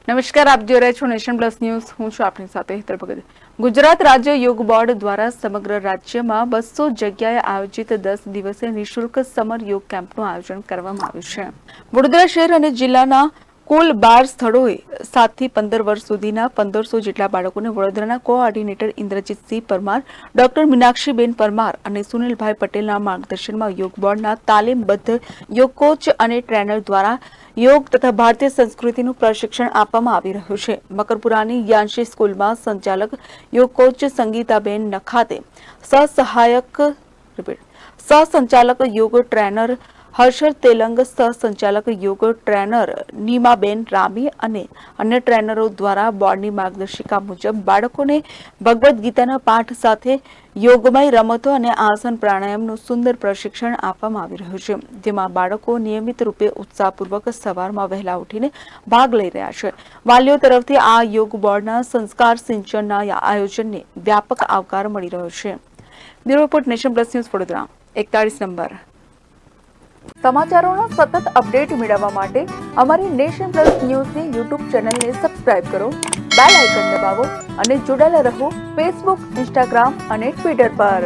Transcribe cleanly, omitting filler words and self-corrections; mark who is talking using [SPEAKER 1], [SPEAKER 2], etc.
[SPEAKER 1] નમસ્કાર, આપ જોઈ રહ્યા છો નેશન પ્લસ ન્યૂઝ. હું છું આપની સાથે હેતર ભગત. ગુજરાત રાજ્ય યોગ બોર્ડ દ્વારા સમગ્ર રાજ્યમાં 200 જગ્યાએ આયોજિત 10 દિવસીય નિઃશુલ્ક સમર યોગ કેમ્પનું આયોજન કરવામાં આવ્યું છે. વડોદરા શહેર અને જિલ્લાના કુલ 12 સ્થળોએ 7 થી 15 વર્ષ સુધીના 1500 જેટલા બાળકોને વડોદરાના કોઓર્ડિનેટર ઇન્દ્રજીતસિંહ પરમાર, ડોક્ટર મીનાક્ષીબેન પરમાર અને સુનિલભાઈ પટેલના માર્ગદર્શનમાં યોગ બોર્ડના તાલીમબદ્ધ યોગ કોચ અને ટ્રેનર દ્વારા યોગ તથા ભારતીય સંસ્કૃતિનું પ્રશિક્ષણ આપવામાં આવી રહ્યું છે. મકરપુરાની યાંશી સ્કૂલમાં યોગ કોચ સંગીતાબેન નખાતે, સહસંચાલક યોગ ટ્રેનર હર્ષદ તેલંગ, સહસંચાલક યોગ ટ્રેનર નીમાબેન રામી અને અન્ય ટ્રેનરો દ્વારા બોર્ડની માર્ગદર્શિકા મુજબ બાળકોને ભગવદ્ ગીતાના પાઠ સાથે યોગમય રમતો અને આસન પ્રાણાયામનું સુંદર પ્રશિક્ષણ આપવામાં આવી રહ્યું છે, જેમાં બાળકો નિયમિત રૂપે ઉત્સાહપૂર્વક સવારમાં વહેલા ઉઠીને ભાગ લઈ રહ્યા છે. વાલીઓ તરફથી આ યોગ બોર્ડના સંસ્કાર સિંચનના આયોજનને વ્યાપક આવકાર મળી રહ્યો છે. Bureau report, nation plus news, Vadodara. 41 number. સમાચારોના સતત અપડેટ મેળવવા માટે અમારી નેશન પ્લસ ન્યૂઝની યુટ્યુબ ચેનલને સબસ્ક્રાઇબ કરો, બેલ આઇકન દબાવો અને જોડાયેલા રહો ફેસબુક, ઇન્સ્ટાગ્રામ અને ટ્વિટર પર.